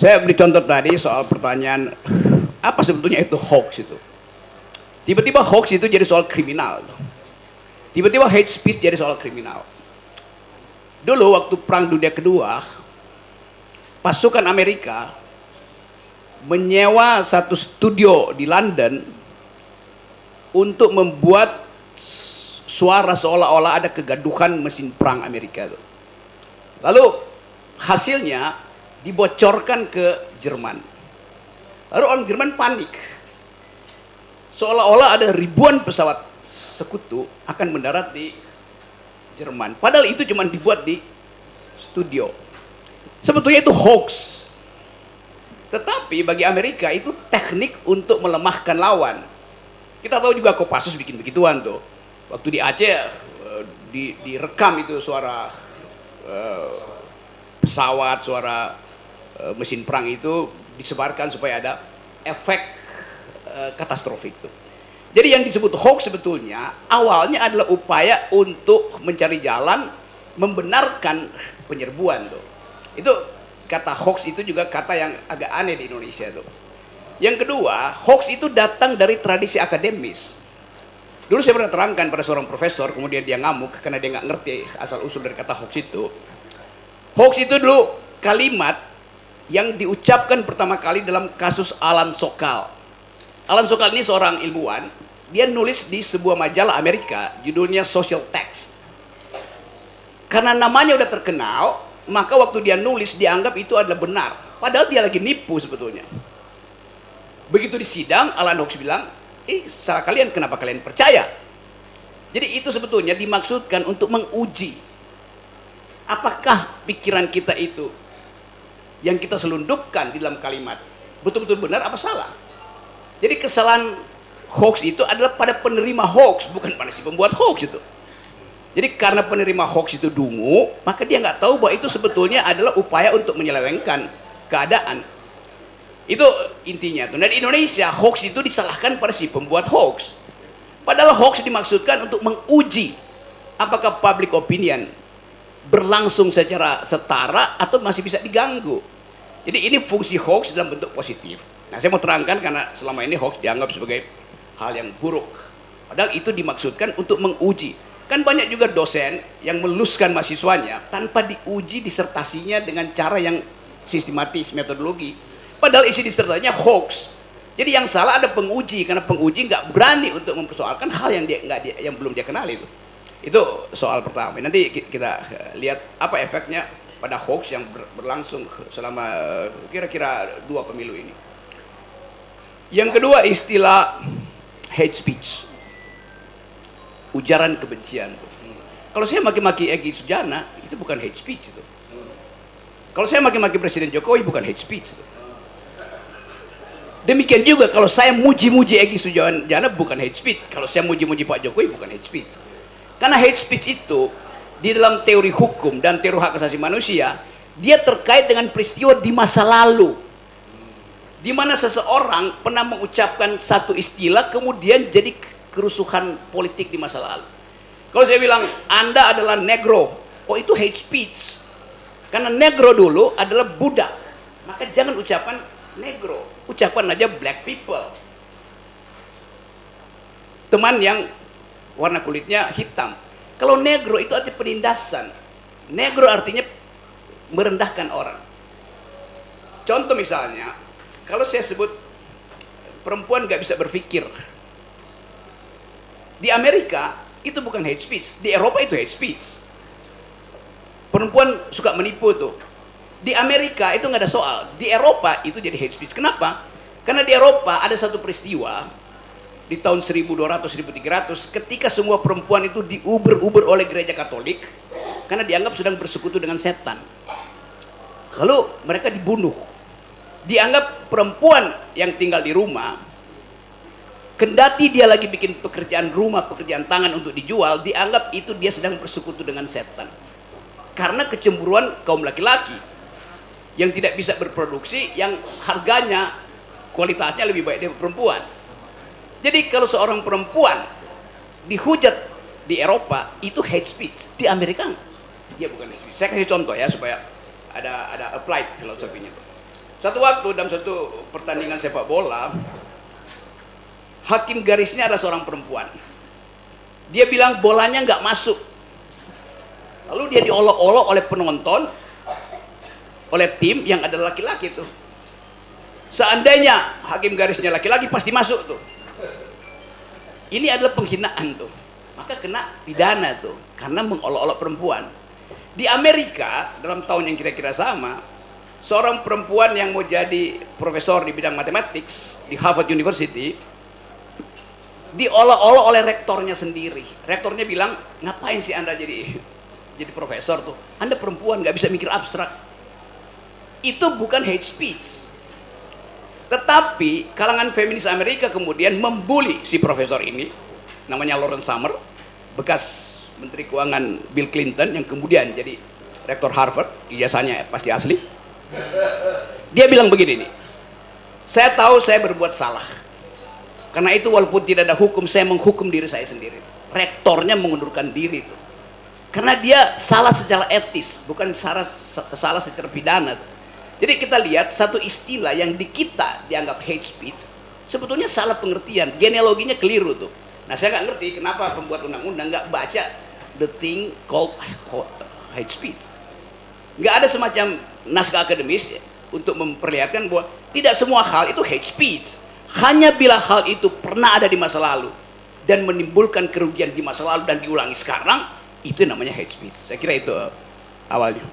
Saya beri contoh tadi soal pertanyaan apa sebetulnya itu hoax itu. Tiba-tiba hoax itu jadi soal kriminal. Tiba-tiba hate speech jadi soal kriminal. Dulu waktu Perang Dunia Kedua, pasukan Amerika menyewa satu studio di London untuk membuat suara seolah-olah ada kegaduhan mesin perang Amerika. Lalu hasilnya dibocorkan ke Jerman. Lalu orang Jerman panik. Seolah-olah ada ribuan pesawat sekutu akan mendarat di Jerman. Padahal itu cuma dibuat di studio. Sebetulnya itu hoax. Tetapi bagi Amerika itu teknik untuk melemahkan lawan. Kita tahu juga Kopassus bikin begituan tuh. Waktu di Aceh direkam itu suara pesawat, suara mesin perang itu disebarkan supaya ada efek katastrofik tuh. Jadi yang disebut hoax sebetulnya awalnya adalah upaya untuk mencari jalan membenarkan penyerbuan tuh. Itu kata hoax itu juga kata yang agak aneh di Indonesia tuh. Yang kedua, hoax itu datang dari tradisi akademis. Dulu saya pernah terangkan pada seorang profesor, kemudian dia ngamuk karena dia nggak ngerti asal usul dari kata hoax itu. Hoax itu dulu kalimat yang diucapkan pertama kali dalam kasus Alan Sokal. Alan Sokal ini seorang ilmuwan, dia nulis di sebuah majalah Amerika, judulnya Social Text. Karena namanya udah terkenal, maka waktu dia nulis dianggap itu adalah benar. Padahal dia lagi nipu sebetulnya. Begitu di sidang, Alan Hoax bilang, salah kalian, kenapa kalian percaya? Jadi itu sebetulnya dimaksudkan untuk menguji apakah pikiran kita itu yang kita selundupkan di dalam kalimat betul-betul benar apa salah. Jadi kesalahan hoax itu adalah pada penerima hoax, bukan pada si pembuat hoax itu. Jadi karena penerima hoax itu dungu, maka dia nggak tahu bahwa itu sebetulnya adalah upaya untuk menyelewengkan keadaan. Itu intinya tuh. Dan di Indonesia hoax itu disalahkan pada si pembuat hoax. Padahal hoax dimaksudkan untuk menguji apakah public opinion berlangsung secara setara atau masih bisa diganggu. Jadi ini fungsi hoax dalam bentuk positif. Nah, saya mau terangkan karena selama ini hoax dianggap sebagai hal yang buruk. Padahal itu dimaksudkan untuk menguji. Kan banyak juga dosen yang meluluskan mahasiswanya tanpa diuji disertasinya dengan cara yang sistematis, metodologi. Padahal isi disertasinya hoax. Jadi yang salah ada penguji, karena penguji nggak berani untuk mempersoalkan hal yang yang belum dia kenal itu. Itu soal pertama. Nanti kita lihat apa efeknya pada hoax yang berlangsung selama kira-kira 2 pemilu ini. Yang kedua, istilah hate speech, ujaran kebencian. Kalau saya maki-maki Egy Sujana, itu bukan hate speech itu. Kalau saya maki-maki Presiden Jokowi, bukan hate speech itu. Demikian juga kalau saya muji-muji Egy Sujana, bukan hate speech. Kalau saya muji-muji Pak Jokowi, bukan hate speech. Karena hate speech itu di dalam teori hukum dan teori hak asasi manusia, dia terkait dengan peristiwa di masa lalu, di mana seseorang pernah mengucapkan satu istilah kemudian jadi kerusuhan politik di masa lalu. Kalau saya bilang Anda adalah negro, oh itu hate speech. Karena negro dulu adalah budak, maka jangan ucapan negro, ucapan aja black people. Teman yang warna kulitnya hitam. Kalau negro itu artinya penindasan. Negro artinya merendahkan orang. Contoh misalnya, kalau saya sebut perempuan gak bisa berpikir, di Amerika itu bukan hate speech, di Eropa itu hate speech. Perempuan suka menipu tuh. Di Amerika itu nggak ada soal, di Eropa itu jadi hate speech. Kenapa? Karena di Eropa ada satu peristiwa di tahun 1200-1300 ketika semua perempuan itu diuber-uber oleh gereja Katolik karena dianggap sedang bersekutu dengan setan. Lalu mereka dibunuh. Dianggap perempuan yang tinggal di rumah, kendati dia lagi bikin pekerjaan rumah, pekerjaan tangan untuk dijual, dianggap itu dia sedang bersekutu dengan setan. Karena kecemburuan kaum laki-laki yang tidak bisa berproduksi, yang harganya, kualitasnya lebih baik dari perempuan. Jadi kalau seorang perempuan dihujat di Eropa, itu hate speech. Di Amerika dia bukan hate speech. Saya kasih contoh ya supaya ada applied filosofinya. Satu waktu dalam satu pertandingan sepak bola, hakim garisnya adalah seorang perempuan. Dia bilang bolanya nggak masuk. Lalu dia diolok-olok oleh penonton, oleh tim yang ada laki-laki tuh. Seandainya hakim garisnya laki-laki pasti masuk tuh. Ini adalah penghinaan tuh. Maka kena pidana tuh karena mengolok-olok perempuan. Di Amerika dalam tahun yang kira-kira sama, seorang perempuan yang mau jadi profesor di bidang matematik di Harvard University diolok-olok oleh rektornya sendiri. Rektornya bilang, ngapain sih Anda jadi profesor tuh? Anda perempuan nggak bisa mikir abstrak. Itu bukan hate speech. Tetapi kalangan feminis Amerika kemudian membuli si profesor ini, namanya Lawrence Summers, bekas Menteri Keuangan Bill Clinton yang kemudian jadi rektor Harvard, ijazahnya pasti asli. Dia bilang begini nih, saya tahu saya berbuat salah, karena itu walaupun tidak ada hukum, saya menghukum diri saya sendiri. Rektornya mengundurkan diri itu karena dia salah secara etis, bukan salah secara pidana. Jadi kita lihat satu istilah yang di kita dianggap hate speech sebetulnya salah pengertian, genealoginya keliru tuh. Nah, saya nggak ngerti kenapa pembuat undang-undang nggak baca the thing called hate speech. Nggak ada semacam naskah akademis ya, untuk memperlihatkan bahwa tidak semua hal itu hate speech. Hanya bila hal itu pernah ada di masa lalu dan menimbulkan kerugian di masa lalu dan diulangi sekarang, itu namanya hate speech. Saya kira itu awalnya.